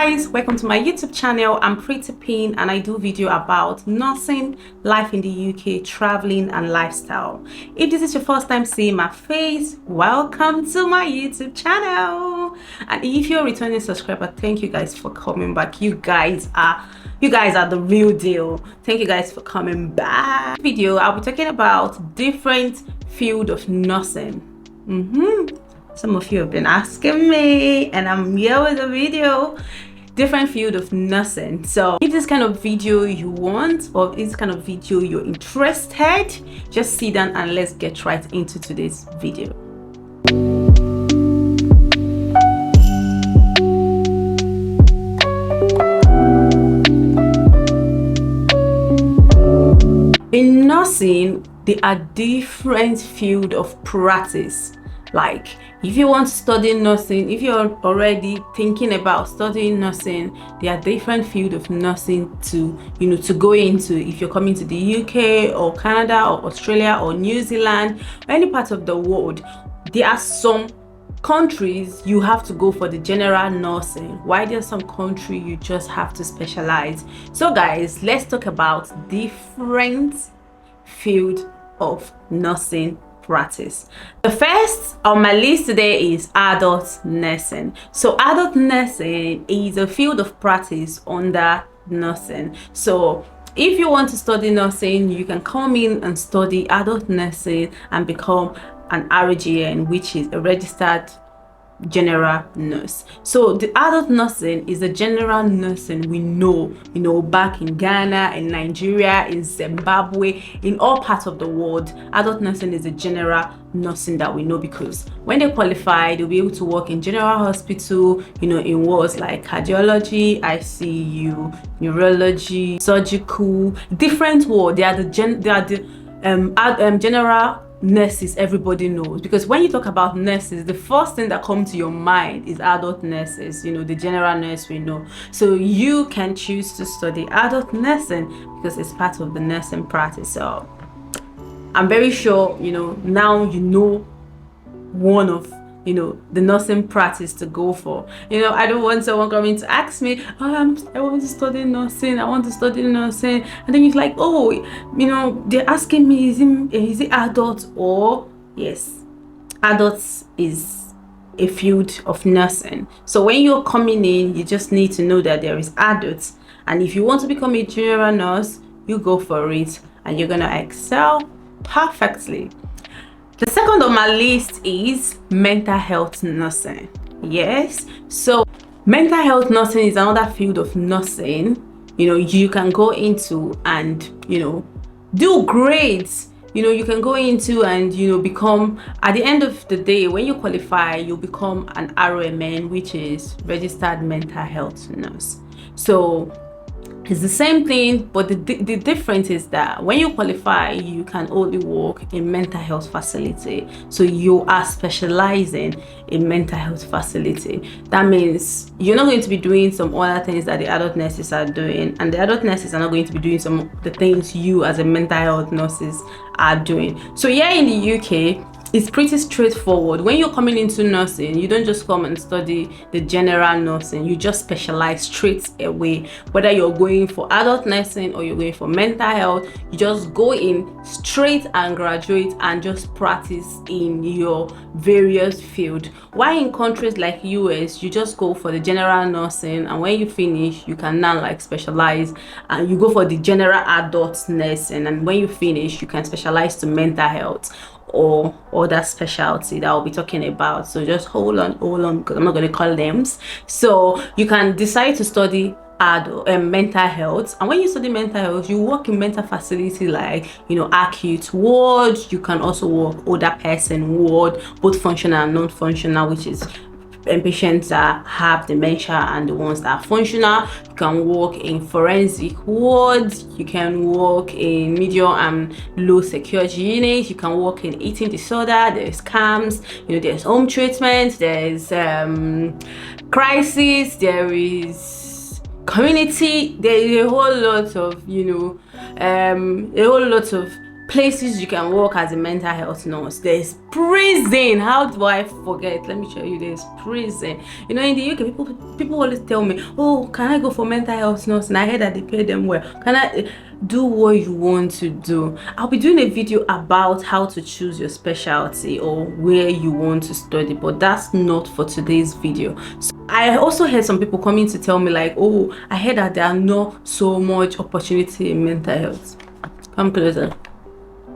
guys, welcome to my YouTube channel. I'm Pretty Pin and I do video about nursing, life in the UK, traveling and lifestyle. If this is your first time seeing my face, welcome to my YouTube channel. And if you're a returning subscriber, thank you guys for coming back. You guys are the real deal. Thank you guys for coming back. Video I'll be talking about different field of nursing. Some of you have been asking me and I'm here with a video, different field of nursing. So if this kind of video you want, or this kind of video you're interested, just sit down and let's get right into today's video. In nursing, there are different fields of practice. Like if you want to study nursing, if you're already thinking about studying nursing, there are different fields of nursing to go into. If you're coming to the UK or Canada or Australia or New Zealand or any part of the world, there are some countries you have to go for the general nursing, while there's some country you just have to specialize. So guys, let's talk about different field of nursing practice. The first on my list today is adult nursing. So adult nursing is a field of practice under nursing. So if you want to study nursing, you can come in and study adult nursing and become an RGN, which is a registered general nurse. So the adult nursing is the general nursing we know back in Ghana, in Nigeria, in Zimbabwe, in all parts of the world. Adult nursing is the general nursing that we know, because when they qualify, they'll be able to work in general hospital, in wards like cardiology, ICU, neurology, surgical, different ward. They are the general nurses everybody knows, because when you talk about nurses, the first thing that comes to your mind is adult nurses, the general nurse we know. So you can choose to study adult nursing because it's part of the nursing practice. So I'm very sure now one of the nursing practice to go for. I don't want someone coming to ask me, I want to study nursing, and then it's like, they're asking me, is it adult? Or yes, adults is a field of nursing. So when you're coming in, you just need to know that there is adults, and if you want to become a general nurse, you go for it and you're gonna excel perfectly. The second on my list is mental health nursing. Yes, so mental health nursing is another field of nursing you can go into and do great. You can go into and become, at the end of the day, when you qualify, you become an RMN, which is registered mental health nurse. So it's the same thing, but the difference is that when you qualify, you can only work in mental health facility. So you are specializing in mental health facility. That means you're not going to be doing some other things that the adult nurses are doing, and the adult nurses are not going to be doing some of the things you as a mental health nurses are doing. So here in the UK, it's pretty straightforward. When you're coming into nursing, you don't just come and study the general nursing, you just specialize straight away. Whether you're going for adult nursing or you're going for mental health, you just go in straight and graduate and just practice in your various field. While in countries like US, you just go for the general nursing, and when you finish, you can now specialize and you go for the general adult nursing, and when you finish, you can specialize to mental health or other specialty that I'll be talking about. So just hold on, because I'm not going to call names. So you can decide to study mental health, and when you study mental health, you work in mental facility like acute ward. You can also work older person ward, both functional and non-functional, which is patients that have dementia and the ones that are functional. You can work in forensic wards, you can work in medium and low security units, you can work in eating disorder, there's CAMS, there's home treatment, there's crisis, there is community, there is a whole lot of places you can work as a mental health nurse. There's prison. How do I forget? Let me show you. There's prison. You know, in the UK, people always tell me, oh, can I go for mental health nurse? And I heard that they pay them well. Can I do what you want to do? I'll be doing a video about how to choose your specialty or where you want to study, but that's not for today's video. So I also heard some people coming to tell me like, oh, I heard that there are not so much opportunity in mental health. Come closer.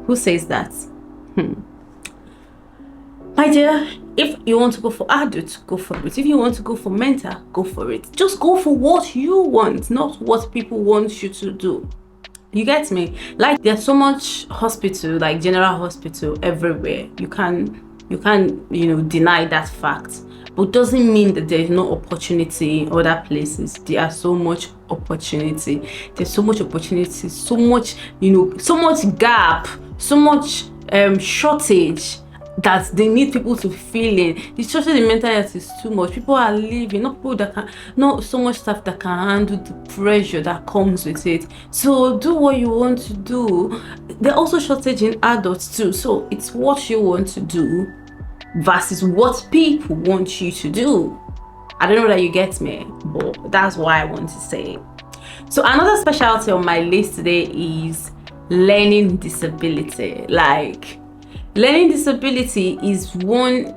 Who says that? My dear, if you want to go for adults, go for it. If you want to go for mental, go for it. Just go for what you want, not what people want you to do. You get me? Like, there's so much hospital, like general hospital everywhere. You can deny that fact. But doesn't mean that there's no opportunity in other places. There are so much opportunity. There's so much opportunity, so much, so much gap, so much shortage that they need people to fill in. The shortage in mental health is too much. People are leaving, not so much stuff that can handle the pressure that comes with it. So do what you want to do. They're also shortage in adults too. So it's what you want to do versus what people want you to do. I don't know that you get me, but that's why I want to say it. So another specialty on my list today is learning disability. Like, learning disability is one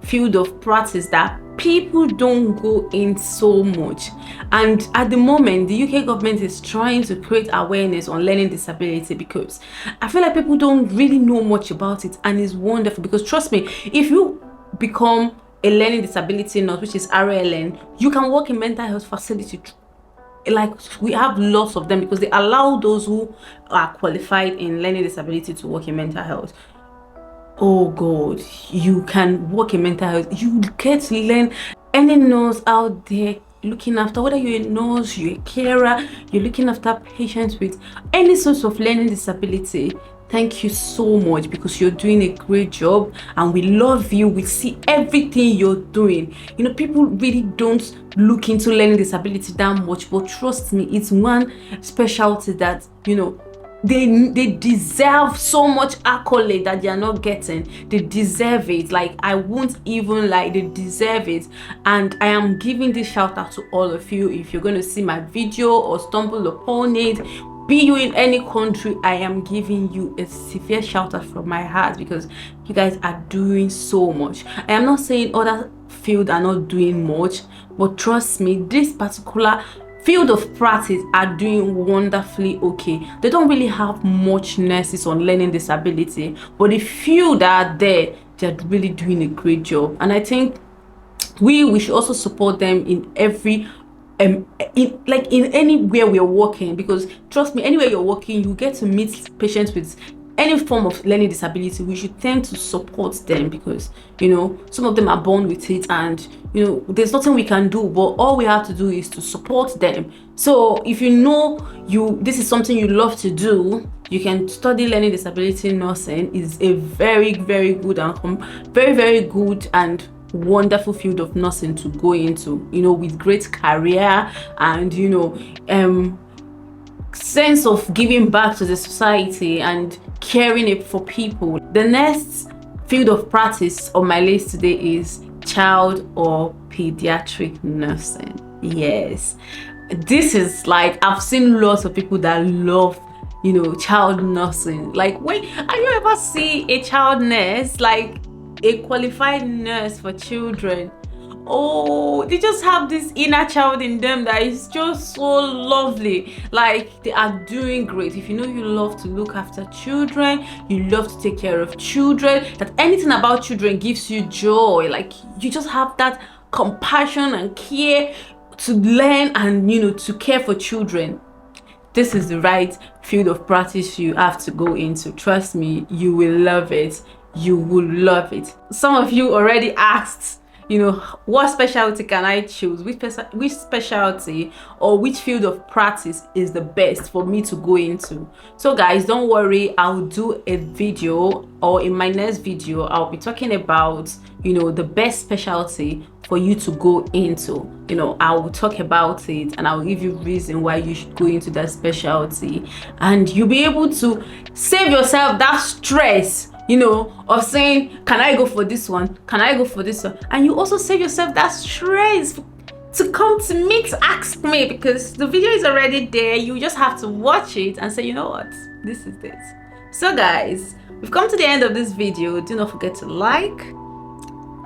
field of practice that people don't go in so much, and at the moment the UK government is trying to create awareness on learning disability, because I feel like people don't really know much about it, and it's wonderful. Because trust me, if you become a learning disability nurse, which is RLN, you can work in mental health facility. Like, we have lots of them, because they allow those who are qualified in learning disability to work in mental health. Oh God, you can work in mental health. You get to learn. Any nurse out there looking after, whether you're a nurse, you're a carer, you're looking after patients with any sort of learning disability, thank you so much, because you're doing a great job and we love you. We see everything you're doing. People really don't look into learning disability that much, but trust me, it's one specialty that they deserve so much accolade that they are not getting. They deserve it. Like, I won't even lie, they deserve it. And I am giving this shout out to all of you. If you're going to see my video or stumble upon it, be you in any country, I am giving you a severe shout out from my heart, because you guys are doing so much. I am not saying other fields are not doing much, but trust me, this particular field of practice are doing wonderfully okay. They don't really have much nurses on learning disability, but the few that are there, they're really doing a great job. And I think we should also support them in every in anywhere we're working, because trust me, anywhere you're working, you get to meet patients with any form of learning disability. We should tend to support them, because some of them are born with it, and there's nothing we can do, but all we have to do is to support them. So if this is something you love to do, you can study learning disability nursing. Is a very, very good and very good and wonderful field of nursing to go into, with great career and sense of giving back to the society and caring it for people. The next field of practice on my list today is child or pediatric nursing. Yes, this is like, I've seen lots of people that love child nursing. Like, wait, have you ever seen a child nurse, like a qualified nurse for children? Oh, they just have this inner child in them that is just so lovely. Like, they are doing great. If you love to look after children, you love to take care of children, that anything about children gives you joy, like you just have that compassion and care to learn and to care for children, this is the right field of practice you have to go into. Trust me, you will love it. You will love it. Some of you already asked, what specialty can I choose? Which specialty or which field of practice is the best for me to go into? So guys, don't worry, I'll do a video, or in my next video I'll be talking about the best specialty for you to go into. You know, I will talk about it and I'll give you reason why you should go into that specialty, and you'll be able to save yourself that stress, you know, of saying, can I go for this one, can I go for this one? And you also save yourself that stress to come to me to ask me, because the video is already there. You just have to watch it and say, you know what, this is this. So guys, we've come to the end of this video. Do not forget to like,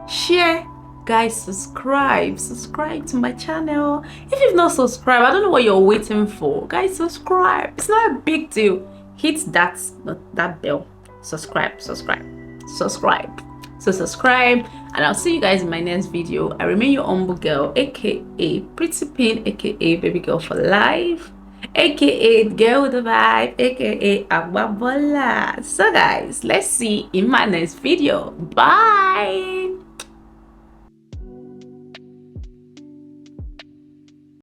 share, guys, subscribe to my channel. If you've not subscribed, I don't know what you're waiting for. Guys, subscribe. It's not a big deal. Hit that bell. Subscribe. So subscribe, and I'll see you guys in my next video. I remain your humble girl, aka Pretty Pin, aka Baby Girl for Life, aka Girl with the Vibe, aka Agbabola. So guys, let's see in my next video. Bye.